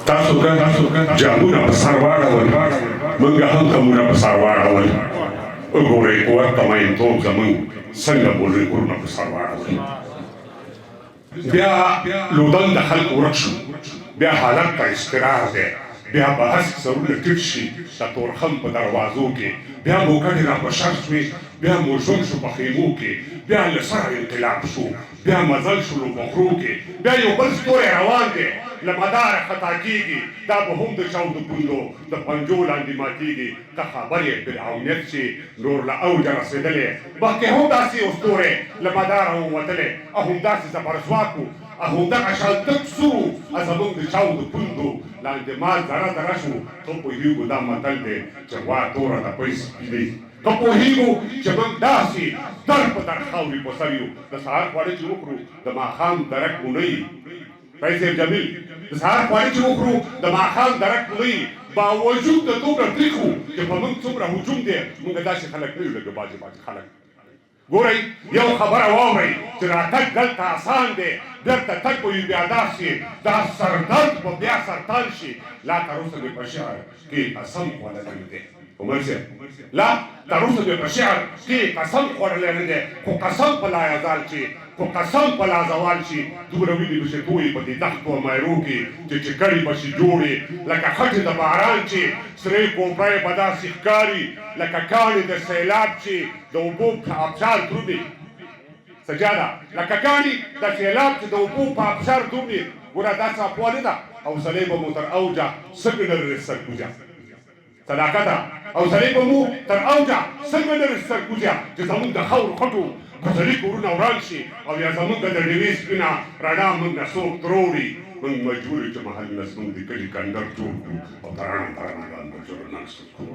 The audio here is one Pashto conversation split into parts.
تاسو که جامونه په سر واړول موږ هم کمونه په سر واړول وګورئ قوت تمایلتوب زموږ څنګه بولي کورونه په سر واړول بیا لودن د خلکو ورک شو بیا حالت ته استقرار دی بیا بحث سرونه ټیټ شي د تورخم په دروازو کې بیا موکړې را بشر شوې بیا مو ژوند شو په خیمو کې بیا له سره انقلاب شو بیا مزل شو په غرو کې بیا یو بل ستوری روان دی له مداره خطا کېږي دا به هم د چاو د پوندو د پنجو لاندې ماتېږي که خبرې فرعونیت شي نور له اوجه رسېدلی مخکې هم داسې یو ستوری له مداره ووتلی او همداسې زبرځواک و او همدغه شان تک سو زموږ د چاو د پوندو لاندې مال ذره ذره شو ته پوهېږو دا متل دی چې غوا توره د پۍ سپینوي که پوهېږو چې موږ داسې در په در خاورې په سر یو د سهار خواړه چې وکړو د ماښام درک مو نه وي فیض جمیل د سهار خواړه چې وکړو د ماښام درک مو نه وي باوجود د دومره تریخ وو چې په موږ څومره هجوم دی موږ داسې خلک نه یو لکه بعضې خلک ګورئ یو خبره واورئ چې راتګ دلته اسان دی بیرته تګ به وي بیا داسې دا سردرد به بیا سرطان شي لا تر اوسه مې په شعر کې قسم خوړلی دی عمر صاحب لا تر اوسه مې په شعر کې قسم خوړلی نه دی خو قسم په لا یزال شي خو قسم په لا زوال شي دومره وینې به شي تویې په دې دښتو او مایرو کې چې کړي به شي جوړې لکه خټې د باران چې سرې کوپړی به داسې ښکاري لکه کاڼي د سیلاب چې د اوبو په ابشار درومي سجاده لکه کاڼي د سیلاب چې د اوبو په ابشار درومي ګوره دا څاپوالې ده او سړی به مو تر اوجه څنګه نه لري سرکوجه صداقته او سړی به مو تر اوجه څنګه نه لري سرکوجه چې زموږ د خاورو خټو بزري کورونه وران شي او یا زموږ د ډېوې سپینه رڼا موږ نه څوک تروړي موږ مجبور یو چې محل نه زموږ د کلي کندر جوړ کړو او ترانهګان به جوړ ناست کړو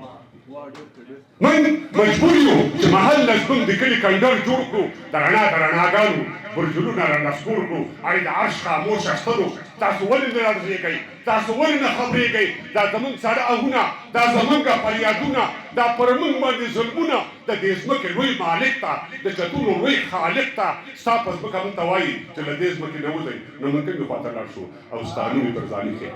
موږ مجبور یو چې محل نه زموږ د کلي کندر جوړ کړو د رڼاګانو برجلونه رانسکور کړو اړې د عرش خاموشه ستنو تاسو ولې نه راځئ تاسو ولې نه خبرېږئ دا زموږ ساړه آهونه دا زموږ فریادونه دا پر موږ باندې ظلمونه د دې ځمکې لوی مالک ته د چتونو لوی خالق ته ستا په ځمکه موږ ته وایي چې له دې ځمکې نه وځئ نو موږ کومې خواته لاړ شو او ستا نوم یې پر ځاني کې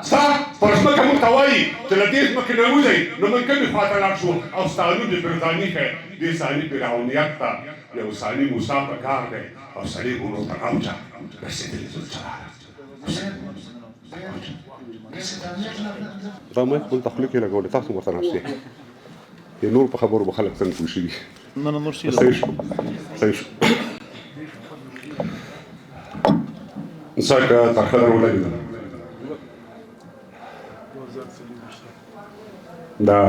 ستا پر ځمکه موږ ته وایي چې له دې ځمکې نه وځئ نو موږ کومې خواته لاړ شو او ستا نوم یې پر ځاني کې دې ثاني فرعونیت ته یو ثاني موسی په کار دی او سړی ورو تر اوجه رسېدلی ذوالجلال دا مې خپل تخلیق یې لګولی تاسو ورته ناست یې نور په خبرو به خلک څنګه پوه شوي نه نور شي صحیح شو څنګه ترخه در ولګېده دا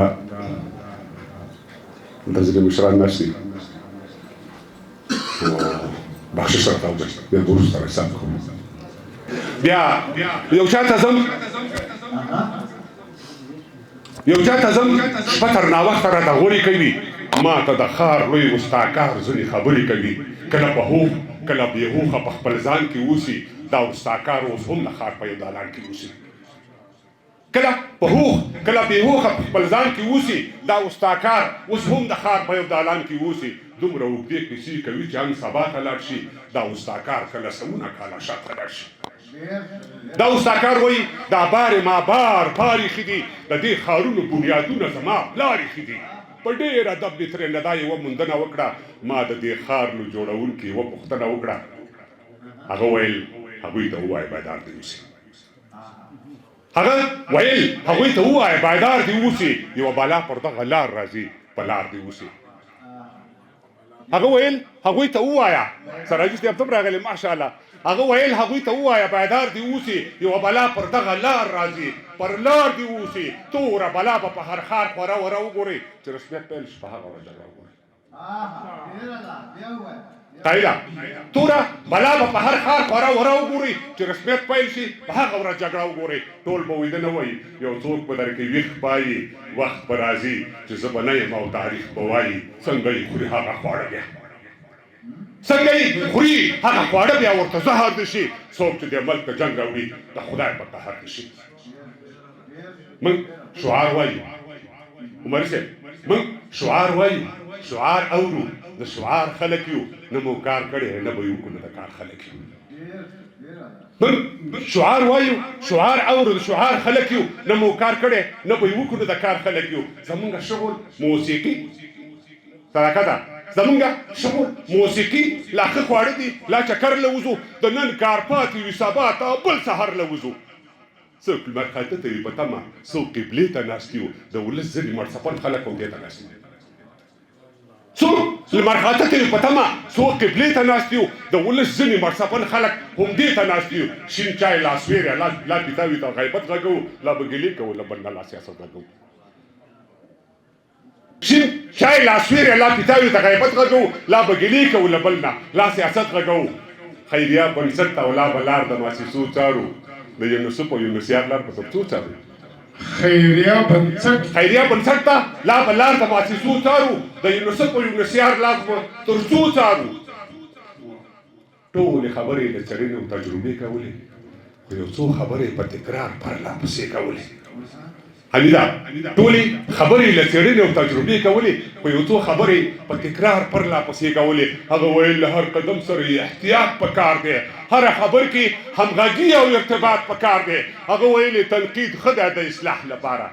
د ځینې مشران ناست دي بخشش راته وکړئ بیا به وروسته حساب کوو بیا یو چاته ځم شپه تر ناوخته راته غورې کوي ما ته د ښار لوی استاکار ځینې خبرې کوي کله په هوښ کله بې هوښه په خپل ځان کې اوسي دا استاکار اوس هم د ښار په یو دالان کې اوسي کله په هوښ کله بې هوښه په خپل ځان کې اوسي دا استاکار اوس هم د ښار په یو دالان کې اوسي دومره اوږدې کیسې کوي چې هم سبا ته لاړ شي دا استاکار کله سلونه کاله شاته لاړ شي دا استاکار وایي دا بارې ما بار ایښي دي د دې ښارونو بنیادونه زما پلار ایښي دي په ډېر ادب مې ترېنه دا یوه موندنه وکړه ما د دې ښار نو جوړونکي یوه پوښتنه وکړه هغه ویل هغوی ته ووایه بیدار دې اوسي بیدار دې اوسي یوه بلا پر دغه لار راځي په لار دې اوسي هغه ویل هغوی ته ووایه سراجي صاحب هم راغلی ماشاءالله هغه ویل هغوی ته ووایه بیدار دې اوسي یوه بلا پر دغه لار راځي پر لار دې اوسي توره بلا به په هر ښار خوره وره وګورئ چې رسمیت پیل شي په هغه ورځ جګړه وګورئ قایله توره بلا به په هر ښار خوره وره وګورئ چې رسمیت پیل شي په هغه ورځ جګړه وګورئ ټول به ویده نه وایي یو څوک به در کې ویښ پایي وخت به راځي چې زه به نه یم او تاریخ به وایي څنګه یې خوري هغه خواړه بیا څنګه یې خوري هغه خواړه بیا ورته زهر دي شي څوک چې دې ملک ته جنګ راوړي د خدای په قهر دي شي موږ شعار وایو عمر صاحب موږ شعار وایو شعار اورو د شعار خلک یو نه مو کار کړی نه به یو کوم د کار خلک یو من شعار وایو شعار اورو شعار خلک یو نه مو کار کړي نه به یو کړو د کار خلک یو زمونږ شغل موسیقي صدقه ده زمونږ شغل موسیقي لا ښه خواړه دي لا چکر لوزو د نن کار پاتې وي سبا ته بل سهار لوزو څوک لمر خاته ته وي په تمه څوک قبلې ته ناست یو د ولس ځینې مړڅپن خلک هم دې ته ناست دي څوک لمر خاته ته وي په تمه څوک قبلې ته ناست یو د ولس ځینې مړڅپن خلک هم دې ته ناست یو شین چای لا سویری لا پیتاوي ته غیبت غږو لا بګلې کوو لا بل نه لا سیاست غږو شین چای لا سویری لا پیتاوي ته غیبت غږو لا بګلې کوو لا بل نه لا سیاست غږو خیریه بنسټ ته ولا بلار د مؤسسو چارو د یونیسف او یونیسیار لار په څو چارو خیریه بنسټ ته لا بلار د مؤسسو چارو د یونیسف او یونیسیار لار تر څو چارو ټولې خبرې د څېړنې او تجربې کولې خو یو څو خبرې په تکرار پرله پسې کولې حمیده ټولې خبرې له څېړنې او تجربې کولې خو یو څو خبرې په تکرار پرله پسې کولې هغه ویل له هر قدم سره احتیاط پکار دی هر خبر کې همغږي او ارتباط پکار دی هغه ویل تنقید ښه دی د اصلاح لپاره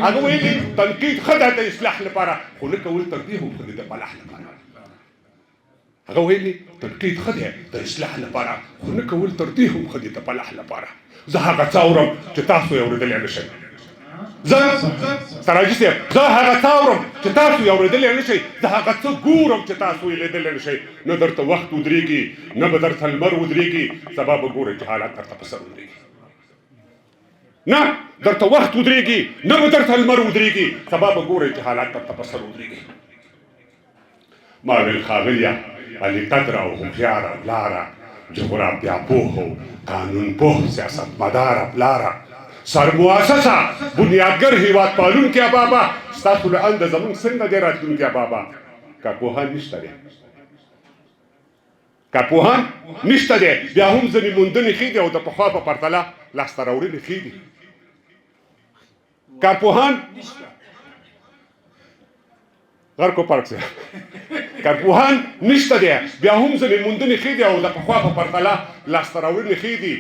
هغه ویل تنقید ښه دی د اصلاح لپاره خو نه کول تر دې هم ښه دی د فلاح لپاره هغه ویلي تنقید ښه دی د اصلاح لپاره خو نه کول تر دې هم ښه دي د فلاح لپاره زه هغه څه اورم چې تاسو یې اورېدلی نه شئ زه سراجي صاحب زه هغه څه اورم چې تاسو یې اورېدلی نه شئ زه هغه څه ګورم چې تاسو یې لیدلی نه شئ نه درته وخت ودرېږي نه به درته لمر ودرېږي سبا به ګورئ چې حالات درته په سر ودرېږي نه درته وخت ودرېږي نه به درته لمر ودرېږي سبا به ګورئ چې حالات درته په سر ودرېږي ما ویل ښاغلیه علي قدره او هوښیاره پلاره جغرافیا پوه او قانون پوه سیاست مداره پلاره سرمؤسسه بنیادګر هیواد پالونکي بابا ستاسو له انده زموږ څنګه دی راتلونکی بابا کارپوهان نشته دی کارپوهان نشته دی بیا هم ځینې موندنې ښې دي او د پخوا په پرتله لاسته راوړنې ښې دي کارپوهان غرکو پارک سه کارپوهان نشته دی بیا هم ځینې موندنې ښې دي او د پخوا په پرتله لاسته راوړنې ښې دي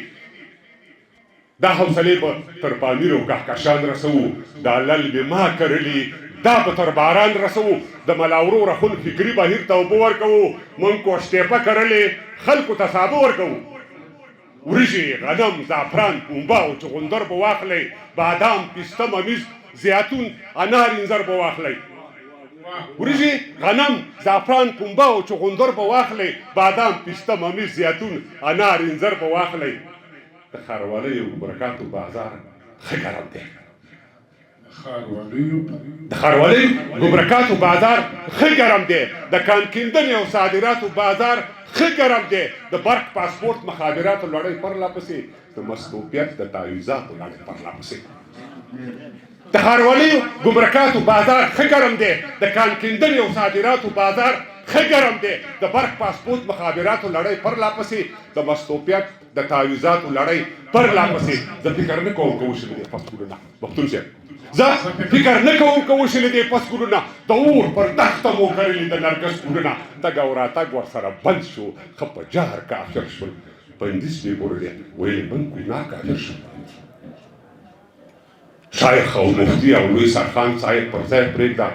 دا حوصلې به تر پامیر او کهکشان رسوو دا لل به ما کرلي دا به تر باران رسوو د ملا ورور خپل فکري بهیر ته اوبه ورکوو موږ کوشتېپه کرلې خلکو ته سابه ورکوو وریجې غنم زعفران پنبه او چغندر به واخلئ بادام پسته ممیز زیتون انار انځر به واخلئ وریجې غنم زعفران پنبه او چغندر به واخلئ بادام پسته ممیز زیتون انار انځر به واخلئ د ښاروالۍ او برکاتو بازار ښه ګرم دی د ښاروالۍ ګمرکاتو بازار ښه ګرم دی د کان کیندنې او صادراتو بازار ښه ګرم دی د برق پاسپورت مخابراتو لړۍ پرله پسې د مصروفیت د تعویضاتو لړۍ پرله پسې د ښاروالۍ ګمرکاتو بازار ښه ګرم دی د کان کیندنې او صادراتو بازار ښه ګرم دی د برق پاسپورت مخابراتو لړۍ پرله پسې د مصروفیت د تعویضاتو لړۍ پرله پسې زه فکر نه کوم که وشي له دې پسکولونه پښتون صاحب زه فکر نه کوم که وشي له دې پسکولونه د اور پر دښته مو کرلي د نرګس کورونه تګ او راتګ ورسره بند شو ښه په جار کافر شول بندیز مې ګورلی ویلې من ګناه کافر شو شیخ او مفتي او لوی سرخان صاحب پر ځای پرېږده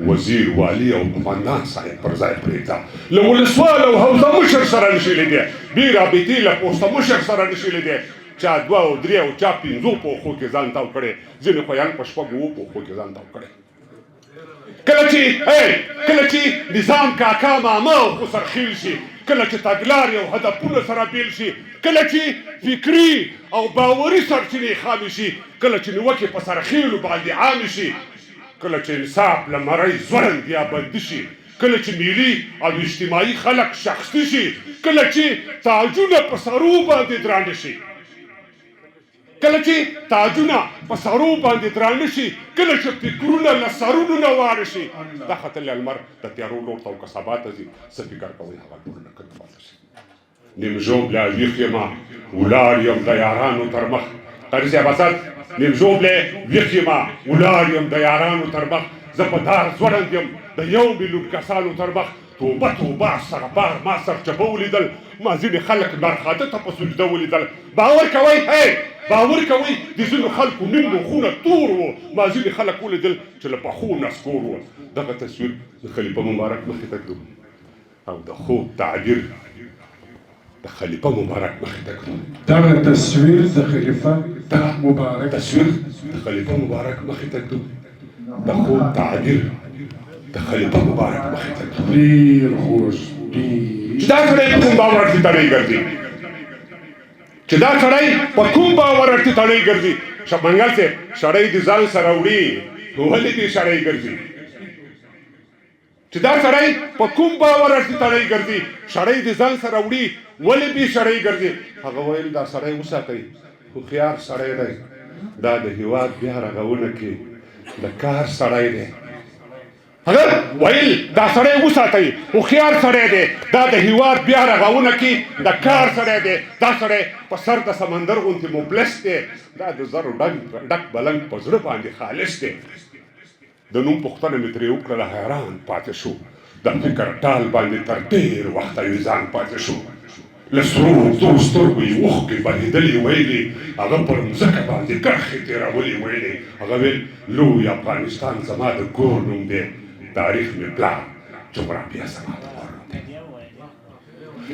وزیر والي او قمندان صاحب پر ځای پرېږده له ولسوال او حوزه مشر سره نشي لیدی بې رابطې له پوسته مشر سره نشي لیدی چا دوه او درې او چا پنځو پوښو کې ځان تاو کړی ځینې خویان په شپږو اوو پوښو کې ځان تاو کړی کله چې نظام کاکا ماما او خسرخیل شي کله چې تګلارې او هدفونه سره بیل شي کله چې فکري او باوري سرچینې خامې شي کله چې نیوکې په سرخیلو باندې عامې شي کله چې انصاف له مرۍ ځوړند یا بندي شي کله چې ملي او اجتماعي خلک شخصي شي کله چې تاجونه په سرو باندې درانه شي کله چې تاجونه په سرو باندې درانه شي کله چې فکرونه له سرونو نه واره شي دا ختلی المر د تیارو لور ته او که سبا ته ځي څه فکر کوئ هغه ټول نه کوي پاتې شي نیم ژوبله ویښ یمه ولاړ یم د یارانو تر مخ قاري صاحب اسد نیم ژوبله ویښ یمه ولاړ یم د یارانو تر مخ زه په دار ځوړند یم د 1 میلیون کسانو تر مخ توبه توبه استغفار ما سرچپه ولیدل ما ځینې خلک نرخاته ته په سجده ولیدل باور کوئ باور کوئ د ځینو خلکو نیم مخونه تور وو ما ځینې خلک ولیدل چې له پخو نسکور وو دغه تصویر د خلیفه مبارک مخې ته کړو او د خوب تعبیر د خلیفه مبارک مخې ته کړو دغه تصویر د خلیفه مبارک تصویر د خلیفه مبارک مخې ته کړو د خوب تعبیر د خلیفه مبارک مخې ته کړو ډېر خوږ ډېر چې دا سړی په کوم باور ارتې تړی ګرځي چې دا سړی په کوم باور ارتې تړی ګرځي منګل صاحب سړی د ځان سره وړي ولې دې سړی ګرځي چې دا سړی په کوم باور ارتې تړی ګرځي سړی د ځان سره وړي ولې دې سړی ګرځي هغه ویل دا سړی وساتئ هوښیار سړی دی دا د هېواد بیا رغونه کې د کار سړی دی هغه ویل دا سړی وساتئ هوښیار سړی دی دا د هېواد بیا رغونه کې د کار سړی دی دا سړی په سر د سمندر غوندې مبلس دی دا د زرو ډک بلنګ په زړه باندې خالص دی د نوم پوښتنه مې ترې وکړله حیران پاتې شو د فکر ټال باندې تر ډېر وخته یې ځان پاتې شو له سرو تورو سترګو یې اوښکې بهېدلې ویلې هغه پر مځکه باندې کرښې تېرولې ویلې هغه ویل لوی افغانستان زما د کور نوم دی تاریخ مې پلار جغرافیه زما د مور نوم دی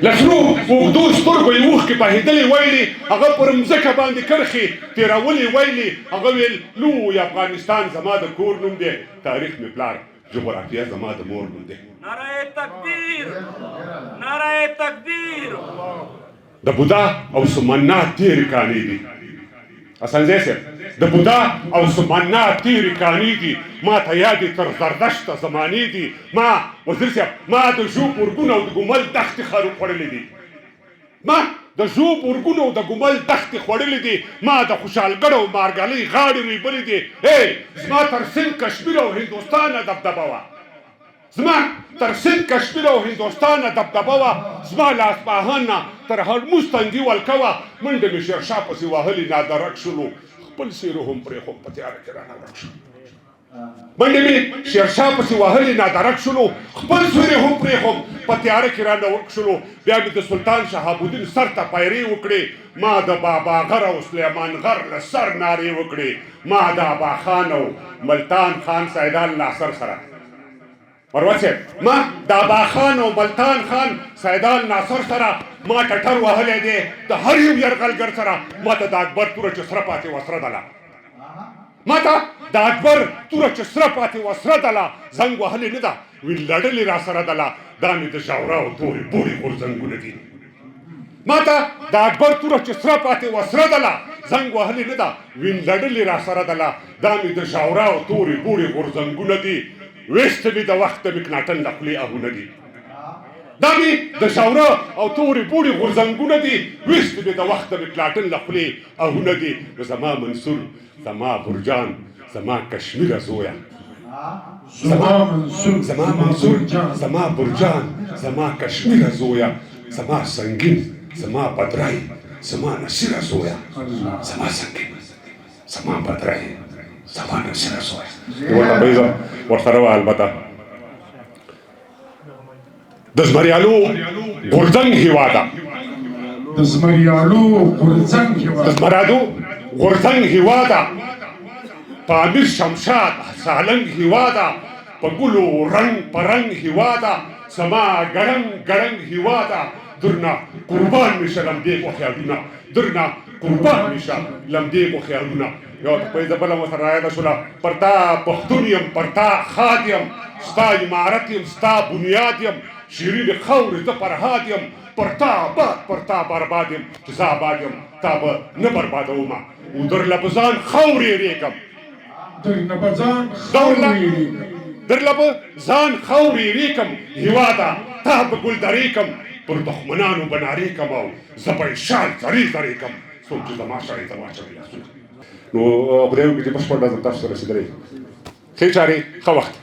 له سرو اوږدو سترګو یې اوښکې بهېدلې ویلې هغه پر مځکه باندې کرښې تېرولې ویلې هغه ویل لوی افغانستان زما د کور نوم دی تاریخ مې پلار جغرافیه زما د مور نوم دی نعره تکبیر نعره تکبیر د بودا او سمنا تیرې کانې دي اسانځی صاحب د بودا او سمنا تیرې کانې دي ما ته یادې تر زردشته زمانې دي ما وزیر صاحب ما د ژوب ورګونه او د ګمل دښتې خوړلې دي ما د ژوب ورګونو او د ګمل دښتې خوړلې دي ما د خوشحالګړو او مارګلۍ غاړې ریبلې دي زما تر سند کشمیر او هندوستانه دبدبه وه زما تر سند کشمیر او هندوستانه دبدبه وه زما له اصفهان نه تر هرموز تنګي ولکه وه منډې مې شیرشاه پسې وهلې نادرک شولو خپل سیرو هم پرېښوم په تیاره کې رانه ورک شو منډې مې شیرشاه پسې وهلې نادرک شولو خپل سورې هم پرېښوم په تیاره کې رانه ورک شولو بیا مې د سلطان شهاب الدین سر ته پیرې وکړې ما د بابا غر او سلیمان غر له سر نارې وکړې ما د ابا خان او ملتان خان سیدال ناصر سره مروت صاحب ما د ابا خان او ملتان خان سیدال ناصر سره ما ټټر وهلی دی د هر یو یرغلګر سره ما ته د اکبر توره چې سره پاتې وه سره دله ما ته د اکبر توره چې سره پاتې وه سره دله زنګ وهلې نه ده ویل لړلې را سره دله دا مې د ژاوراو تورې بوړې غورځنګونه دي ما ته د اکبر توره چې سره پاتې وه سره دله زنګ وهلې نه ده ویل لړلې را سره دله دا مې د ژاوراو تورې بوړې غورځنګونه دي ویسته مې د وخت د مکناټن له خولې اهونه دي دا مې د ژاوره او تورې بوړې غورځنګونه دي ویسته مې د وخت د مکناټن له خولې اهونه دي نو زما منصور زما برجان زما کشمیره زویه زما منصور زما برجان زما کشمیره زویه زما سنگین زما بدرای زما نصیره زویه زما سنگین زما بدرای زما نصیره زویه ورسره وه البته د زمریالو غورځنګ هېواده د زمریالو غورځنګ هېواده په امیر شمشاد سالنګ هېواده په ګلو رنګ په رنګ هېواده زما ګړنګ ګړنګ هېواده درنه قربان مې شه لمدې مو خیالونه درنه قربان مې شه لمدې مو خیالونه یو پیسه بله مو سره رایاده شوله پر تا پښتون یم پر تا ښاد یم ستا عمارت یم ستا بنیاد یم شیرین خاورې زه فرهاد یم پر تا آباد پر تا برباد یم چې زه آباد یم تا به نه بربادومه او درله به ځان خاورې ریږم درله به ځان خاورې ریږم هېواده تا به ګلدرې کم پر دښمنانو به نارې کم او زه به یې شال زرې زرې کم څوک چې زما شړې ته واچوي لاسونه نو خدای وکړي چې بشپړ ډزم تاسو ته رسېدلی ښې چارې ښه وخت